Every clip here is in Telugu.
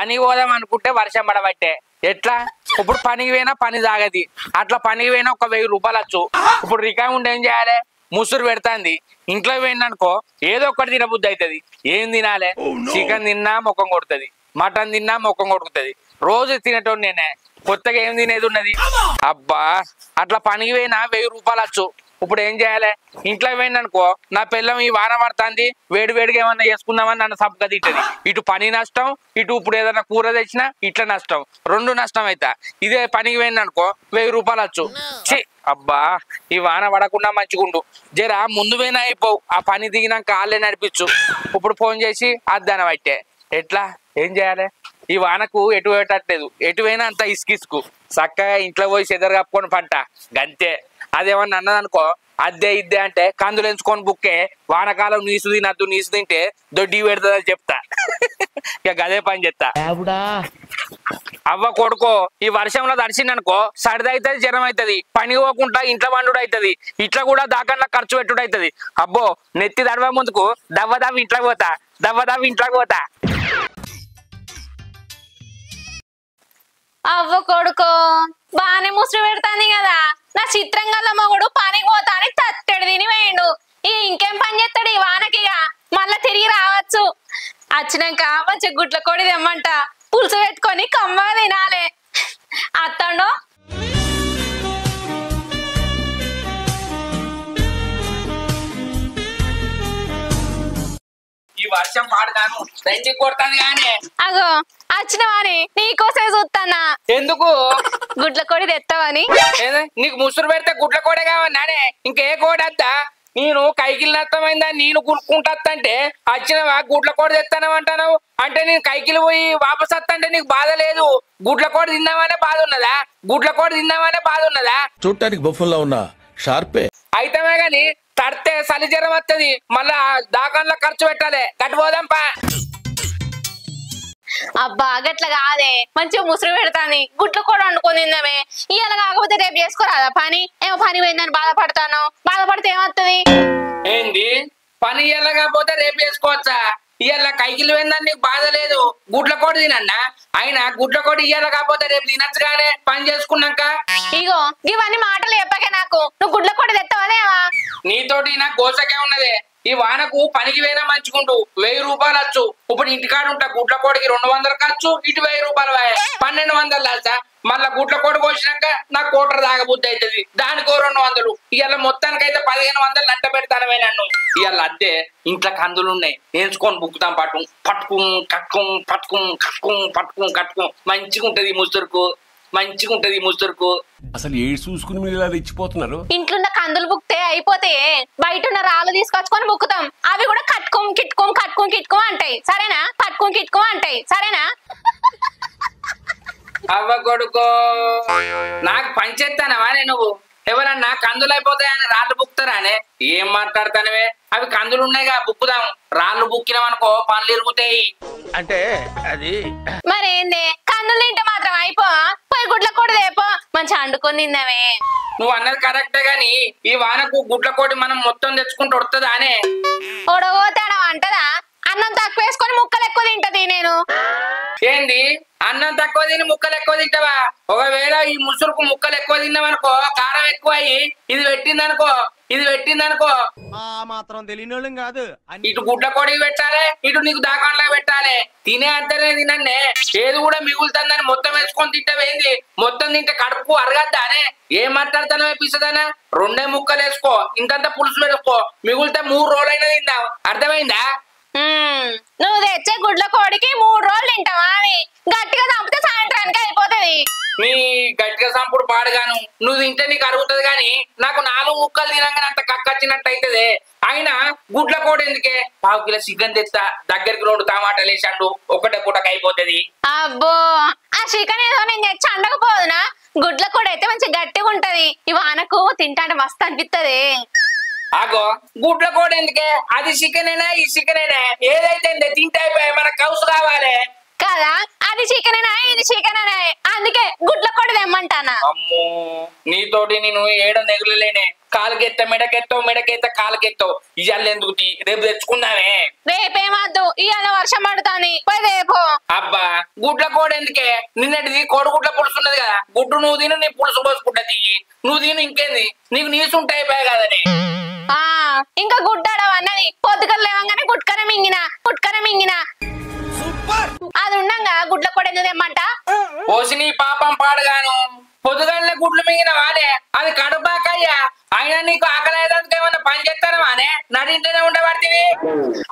పనికి పోదాం అనుకుంటే వర్షం పడబట్టే ఎట్లా ఇప్పుడు పనికి పోయినా పని సాగది అట్లా పనికి పోయినా ఒక 1000 రూపాయలు వచ్చు ఇప్పుడు రికా ఉండి ఏం చేయాలి ముసురు పెడతాంది ఇంట్లో పోయిందనుకో ఏదో ఒకటి తినబుద్ధి అవుతుంది ఏం తినాలి చికెన్ తిన్నా ముఖం కొడుతుంది మటన్ తిన్నా ముఖం కొడుకుతుంది రోజు తినేటోడు నేనే కొత్తగా ఏం తినేది ఉన్నది అబ్బా అట్లా పనికి పోయినా 1000 రూపాయలు వచ్చు ఇప్పుడు ఏం చేయాలి ఇంట్లో పోయిందనుకో నా పిల్లం ఈ వాన పడుతుంది వేడి వేడిగా ఏమన్నా చేసుకుందామని నన్ను సబ్బగా తింటది ఇటు పని నష్టం ఇటు ఇప్పుడు ఏదైనా కూర తెచ్చినా ఇట్లా నష్టం 2 నష్టం అవుతా ఇదే పనికి పోయిందనుకో 1000 రూపాయలు వచ్చు ఛీ అబ్బా ఈ వాన పడకుండా మంచిగుండు జరా ముందు పోయినా అయిపోవు ఆ పని దిగినాక కాళ్ళే నడిపించు ఇప్పుడు ఫోన్ చేసి అద్దాన పట్టే ఎట్లా ఏం చేయాలి ఈ వానకు ఎటు పెట్టట్లేదు ఎటు పోయినా అంత ఇసుకిసుకు చక్కగా ఇంట్లో పోయి చెదరు కప్పుకొని పంట గంతే అదేమన్నా అన్నదనుకో అద్దే ఇద్దే అంటే కందులు ఎంచుకొని బుక్కే వానకాలం నీసు తినద్దు నీసు తింటే దొడ్డి పెడుతుందని చెప్తా ఇక గదే పని చెప్తా అవ్వ కొడుకో ఈ వర్షంలో తడిచిందనుకో సర్ది అవుతుంది జ్వరం అవుతుంది పని పోకుండా ఇంట్లో వండుడు అవుతుంది ఇట్లా కూడా దాకా ఖర్చు పెట్టుడు అవుతుంది అబ్బో నెత్తి దడవ ముందుకు దవ్వదావి ఇంట్లోకి పోతా దవ్వదావి ఇంట్లోకి పోతా అవ్వ కొడుకో బానే ముసురు పెడతాంది కదా నా చిత్రంగా మొగుడు పనికి పోతా అని తత్తెడు తిని వేయండు ఇంకేం పని చేస్తాడు ఈ వానకిగా మళ్ళా తిరిగి రావచ్చు వచ్చినాక మంచి గుడ్ల కొడి తెమ్మంట పులుసు పెట్టుకొని కమ్మగా తినాలే అత్తండో ఈ వర్షం పాడగాను రండి కొడతాను గానీ అగో వచ్చినవాని నీకోసే చూస్తానా ఎందుకు గుడ్ల కొడి తెస్తావని నీకు ముసురు పెడితే గుడ్ల కోడే కావన్నానే ఇంకే కోడద్దా నేను కైకిలు నష్టమైందా నేను కురుక్కుంటే వచ్చినవా గుడ్ల కోడి తెస్తానమంటావు అంటే నేను కైకిలు పోయి వాపస్ వస్తంటే నీకు బాధ లేదు గుడ్ల కోడి తిందామనే బాధ ఉన్నదా గుడ్ల కోడి తిందామనే బాధ ఉన్నదా చూడటానికి బొఫుల్లా ఉన్నా షార్పే అయితమే గాని తడితే చలి జ్వరం వస్తుంది మళ్ళా దాకంలో ఖర్చు పెట్టాలి కట్టుపోదాంపా అబ్బా గట్ల కాదే మంచిగా ముసురు పెడతాని గుడ్లు కూడా వండుకొని తిందామే ఇవాళ కాకపోతే రేపు చేసుకోరాదా పని ఏమో పని పోయిందని బాధపడతాను బాధపడితే ఏమవుతుంది ఏంది పని ఇయ్యాల కాకపోతే రేపు వేసుకోవచ్చా ఇవాళ కైకిలు పోయిందని నీకు బాధ లేదు గుడ్ల కోడి తినన్నా అయినా గుడ్ల కోడి ఇయ్యాల కాకపోతే రేపు తినచ్చుగానే పని చేసుకున్నాక ఇగో ఇవన్నీ మాటలు చెప్పకే నాకు నువ్వు గుడ్ల కోడి తెస్తావనేవా నీతోటి నాకు గోసకే ఉన్నదే ఈ వానకు పనికి వేరే మంచుకుంటూ 1000 రూపాయలు వచ్చు ఇప్పుడు ఇంటికాడు ఉంటా గుడ్ల కోడికి 200 ఖర్చు ఇటు 1000 రూపాయలు 1200 లాసా మళ్ళా గుడ్ల కోడి కోసినాక నాకు కోటర్ తాగబుద్ధి అవుతుంది దానికో 200 ఇవాళ మొత్తానికైతే 1500 నంట పెడతానమే నన్ను ఇవాళ అద్దే ఇంట్లో కందులు ఉన్నాయి వేయించుకొని బుక్కుతాం పట్టుకుం కట్టుకుం మంచిగా ఉంటది ఈ ముసురుకు అసలు ఏడు చూసుకుని మీరు ఇలా తెచ్చిపోతున్నారు ఇంట్లో కందులు బుక్తే అయిపోతే బయట ఉన్న రాళ్ళు తీసుకొచ్చుకొని బుక్కుతాం అవి కూడా కట్టుకోం అంటాయి సరేనా కట్టుకోం అంటాయి సరేనా అవ్వ కొడుకో నాకు పంచేస్తానవా నువ్వు ఎవరన్నా కందులు అయిపోతాయని రాళ్ళు బుక్తారానే ఏం మాట్లాడతానవే అవి కందులు ఉన్నాయిగా బుక్కుదాం రాళ్ళు బుక్కినామనుకో పనులు ఇరుగుతాయి అంటే అది మరేంది కందులు తింటే మాత్రం అయిపో పోయి గుడ్ల కూడా దేపో మంచి అండుకొని తిందామే నువ్వు అన్నది కరెక్టే గాని ఈ వానకు గుడ్ల కోటి మనం మొత్తం తెచ్చుకుంటూ వస్తుందా అనే ఒడగోతాడా అంటదా అన్నం తక్కువ వేసుకొని ముక్కలు ఎక్కువ తింటది నేను ఏంది అన్నం తక్కువ తిని ముక్కలు ఎక్కువ తింటావా ఒకవేళ ఈ ముసురుకు ముక్కలు ఎక్కువ తిన్నామనుకో కారం ఎక్కువ అయ్యి ఇది పెట్టిందనుకో మాత్రం తెలియని కాదు ఇటు గుడ్ల కోడికి పెట్టాలి ఇటు నీకు దాకాండ్లా పెట్టాలి తినే అంతనే తినన్నే ఏది కూడా మిగులుతుందని మొత్తం వేసుకొని తింటావేంది మొత్తం తింటే కడుపు అరగద్దానే ఏం మాట్లాడతానో పిసదానా 2 ముక్కలు వేసుకో ఇంకంత పులుసు పెట్టుకో మిగులితే 3 రోజులైనా తిందాం అర్థమైందా నువ్వు తెచ్చే గుడ్ల కోడికి 3 రోజులు తింటావా అని గట్టిగా చంపితే సాయంత్రానికి అయిపోతుంది నీ గట్టిగా సంపుడు పాడుగాను నువ్వు తింటే నీకు అరుగుతుంది గాని నాకు 4 ముక్కలు తినగానే అంత కక్కచ్చినట్టు అవుతుంది అయినా గుడ్ల కోడి ఎందుకే 1/2 కిలో చికెన్ తెస్తా దగ్గరికి 2 టమాటాలు వేసాడు ఒకటే పూటకు అయిపోతుంది అబ్బో ఆ చికెన్ ఏదో నేను తెచ్చి అండకపోదునా గుడ్ల కోడి అయితే మంచి గట్టిగా ఉంటది ఈ వానకు తింటాంటే మస్తు అనిపిస్తుంది ఆగో గుడ్ల కోడి ఎందుకే అది చికెనేనా ఈ చికెనేనా ఏదైతే తింటే అయిపోయి మనకు కౌసు కావాలి కదా అది చికెనేనా ఇది చికెనేనా అందుకే గుడ్ల కోడి తెమ్మంటానా అమ్మో నీతోటి నేను ఏడ నెగులలేనే కాలుకెత్తా మెడకెత్త కాలుకెత్తావు ఇవాళ ఎందుకు రేపు తెచ్చుకుందామే. రేపేమద్దు ఇవాళ వర్షం పడుతుంది పోయి రేపు. అబ్బా గుడ్ల కోడి ఎందుకే? నిన్నటిది కోడిగుడ్ల పులుసు ఉన్నది కదా, గుడ్డు నువ్వు తిను, నీ పులుసు పోసుకుంటా తీయి. నువ్వు తిను, ఇంకేంది నీకు నీసుంటాయి కదని. ఇంకా గుడ్డాడవన్నది పొద్దుకలు లేవంగానే గుట్కన మింగిన అది ఉండంగా గుడ్ల కూడా ఎందుకు తెమ్మంట? పోసి నీ పాపం పాడుగాను, పొద్దుగానే గుడ్లు మింగిన వానే అది కడుపాకయ్యా. అయినా నీకు ఆకలేదానికి ఏమన్నా పని చేస్తాను వానే నడింటనే ఉండబడితివి.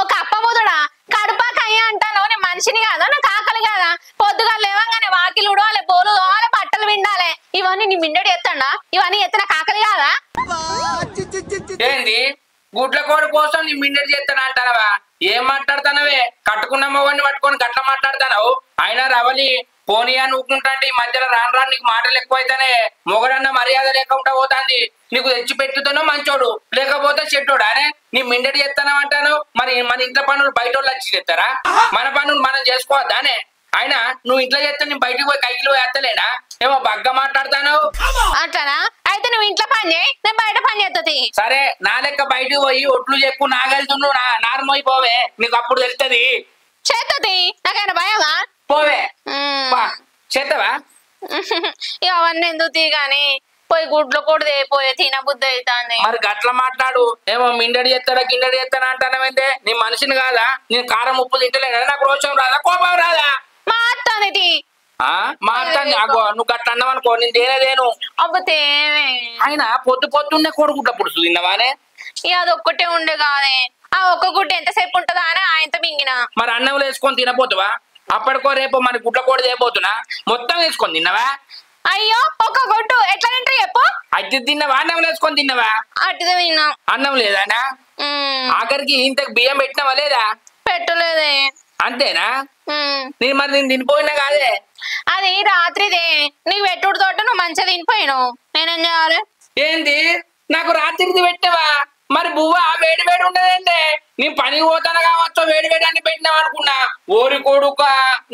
ఒక అప్పముదుడా కడుపాకయ్యా అంటాను, నేను మనిషిని కాదా, నాకు ఆకలి కాదా? పొద్దుగా లేవంగానే వాకిలు ఉడవాలి, బోలు తోవాలి, బట్టలు విండాలి. ఇవన్నీ నీ మిండడి ఎత్తండా? ఇవన్నీ ఎత్త నాకు ఆకలి కాదా? ఏంది గుడ్ల కోడి కోసం నీ మిండడి చేస్తాను అంటానవా? ఏం మాట్లాడుతానవే? కట్టుకున్న మొగన్ని పట్టుకొని గట్ల మాట్లాడుతావు. అయినా రవలి పోనీ అని ఊకుంటా ఈ మధ్యలో రాను నీకు మాటలు ఎక్కువైతేనే మొగడన్న మర్యాద లేకుండా పోతాంది. నీకు తెచ్చి పెట్టుతానో మంచోడు, లేకపోతే చెట్టోడు అనే నీ మిండడి చేస్తాను అంటాను. మరి మన ఇంట్లో పనులు బయట వాళ్ళు వచ్చి చేస్తారా? మన పనులు మనం చేసుకోవద్దానే? అయినా నువ్వు ఇంట్లో చేస్తే నేను బయటకు పోయి కైకిలో వేస్తలేనా? ఏమో బగ్గ మాట్లాడతాను. అట్లానా? అయితే నువ్వు ఇంట్లో పని చేయి, నేను బయట పని చేస్తుంది. సరే నా లెక్క బయటకు పోయి ఒట్లు చెప్పు, నాగలుతుండు నార్మోయిపోవే, నీకు అప్పుడు తెలుస్తుంది. చేస్తుంది నాకైనా భయమా? పోవే చేస్తావా? అవన్నీ ఎందుకు తీగాని పోయి గుడ్లు కూడా పోయి తిన బుద్ధి అవుతుంది. మరి గట్ల మాట్లాడు. ఏమో మిండడి చేస్తారా గిన్నెడి చేస్తారా అంటానవేందే? నీ మనిషిని కాదా? నేను కారం ఉప్పు తింటలేనా? నాకు రోషం రాదా, కోపం రాదా? మా అత్తది మా అత్తాన్ని అగో నువ్వు గట్ల అన్నావనుకో నేను దేనేదేను. అబ్బతే అయినా పొద్దున్నే కోడిగుడ్ల పులుసు తిన్నవానే? అది ఒక్కటే ఉండే కాదే, ఆ ఒక్క గుడ్డ ఎంతసేపు ఉంటుందా అని ఆయనతో మింగిన. మరి అన్నం వేసుకొని తినపోతువా? అప్పటికో రేపు మన గుడ్ల కోడి చేయబోతున్నా, మొత్తం వేసుకొని తిన్నవా? అయ్యో ఒక్క గుడ్డు ఎట్లా తింటారు చెప్పు? అట్టి తిన్నవా అన్నం వేసుకొని తిన్నవా? అట్టిదే తిన్నా. అన్నం లేదానా? ఆఖరికి ఇంతకు బియ్యం పెట్టినవా లేదా? పెట్టలేదే. అంతేనా? మరి నేను తినిపోయినా కాదే. అది రాత్రిదే, నీకు పెట్టుడు తోట నువ్వు మంచిగా తినిపోయినావు, నేనేం చేయాలి? ఏంది నాకు రాత్రిది పెట్టావా? మరి బువ్వ వేడి వేడి ఉండదంటే నీ పనికి పోతాను కావచ్చు, వేడి వేడి అన్ని పెట్టినావు అనుకున్నా. ఓరి కొడుక,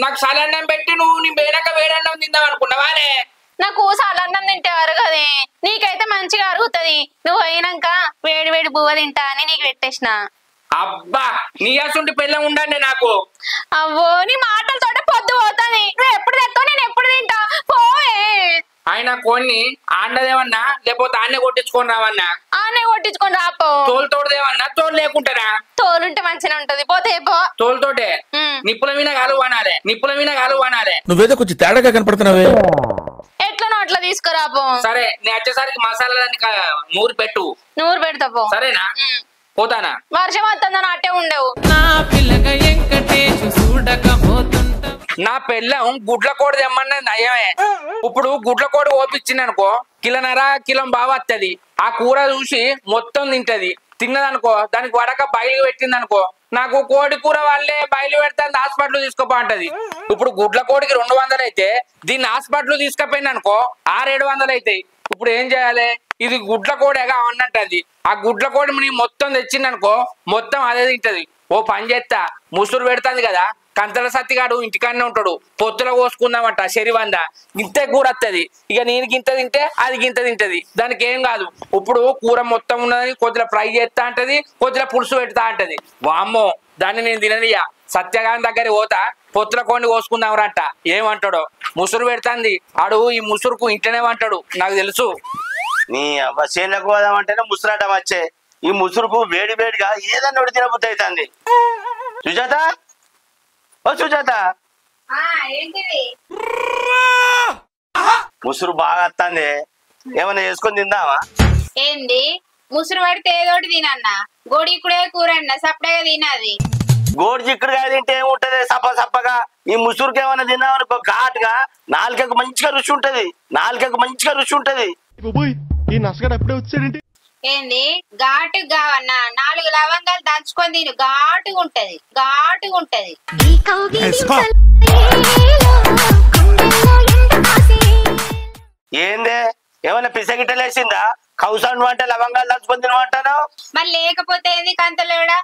నాకు సలన్నం పెట్టి నువ్వు నీ బేనక వేడన్నం తిందాం అనుకున్నావానే? నాకు సలన్నం తింటే అరగదే, నీకైతే మంచిగా అరుగుతుంది. నువ్వు అయినాక వేడి వేడి బువ్వ తింటా అని నీకు పెట్టేసిన. అబ్బా నీ అసంటి పిల్లం ఉండండి నాకు. అవ్వో నీ మాటలతోటే పొద్దు పోతుంది. నువ్వు ఎప్పుడు తెస్తావు, నేను ఎప్పుడు తింటా పోయే. ఆయన కొన్ని ఆండదేమన్నా లేకపోతే ఆన్నే కొట్టించుకొని రావన్నా? ఆనే కొట్టించుకొని రాపో. తోలు తోడదేమన్నా? తోలు లేకుంటారా? తోలుంటే మంచిగా ఉంటది, పోతే పో. తోలుతోటే నిప్పుల మీద కాలువ అనాలే, నిప్పుల మీద కాలువ అనాలే. నువ్వేదో కొంచెం తేడాగా కనపడుతున్నావే. ఎట్లనో అట్లా తీసుకురాపో. సరే నేను వచ్చేసరికి మసాలాన్ని నూరు పెట్టు. నూరు పెడతా పో. సరేనా? పోతానా? వర్షం వస్తుందని అట్టే ఉండవు. నా పెళ్ళం గుడ్ల కోడి తెమ్మన్నది నయమే. ఇప్పుడు గుడ్ల కోడి ఓపించింది అనుకో, కిలోన్నర కిలో బాగా వస్తుంది. ఆ కూర చూసి మొత్తం తింటది. తిన్నదనుకో దానికి వడక బయలు పెట్టింది అనుకో, నాకు కోడి కూర వాళ్ళే బయలు పెడతాను హాస్పిటల్ తీసుకోపో అంటది. ఇప్పుడు గుడ్ల కోడికి 200 అయితే దీన్ని హాస్పిటల్ తీసుకుపోయింది అనుకో 600-700 అవుతాయి. ఇప్పుడు ఏం చేయాలి? ఇది గుడ్ల కోడేగా అన్నట్టది. ఆ గుడ్ల కోడి మొత్తం తెచ్చింది అనుకో మొత్తం అదే తింటది. ఓ పని చేస్తా, ముసురు పెడుతుంది కదా, కంతల సత్తిగాడు ఇంటికాడనే ఉంటాడు, పొత్తులో కోసుకుందామంట శరివంద ఇంతే కూర వస్తుంది. ఇక నేను గింత తింటే అది గింత తింటది, దానికి ఏం కాదు. ఇప్పుడు కూర మొత్తం ఉన్నదని కొద్దిగా ఫ్రై చేస్తా అంటది, కొద్దిగా పులుసు పెడతా అంటది. వామ్మో దాన్ని నేను తిననియా. సత్యగాని దగ్గర పోతా, పొత్తుల కోడిని కోసుకుందామరంట. ఏమంటాడో ముసురు పెడతాంది ఆడు. ఈ ముసురుకు ఇంట్లోనే అంటాడు, నాకు తెలుసు. నీ చేనులకు పోదామంటేనే ముసురాటం వచ్చే, ఈ ముసురుకు వేడి వేడిగా ఏదన్నా ఒకటి తినబుద్ధి అవుతుంది. సుజాత, ఓ సుజాత, ముసురు బాగా వస్తుంది, ఏమన్నా చేసుకొని తిందామా? ఏంది ముసురు పడితే ఏదోటి తినన్నా, గోడి ఇక్కడే కూరన్నా సపరేగా తినది. గోడి చిక్కుడుగా తింటే ఏముంటది సప్పగా. ఈ ముసురుకి ఏమైనా తిన్నామనుకో ఘాటుగా నాలుకకు మంచిగా రుచి ఉంటది, నాలుకకు మంచిగా రుచి ఉంటది. ఈ నసగడ ఎప్పుడే వచ్చాడంటే ఏంది ఘాటు కావన్నా, 4 లవంగాలు దంచుకొని తిను, ఘాటుగా ఉంటది. ఏందే ఏమైనా పిసగిట్టలేసిందా? కౌసాండ్ అంటే లవంగాలు దంచుకొని తినమంటాను. మరి లేకపోతే ఏంది కంతలేడా?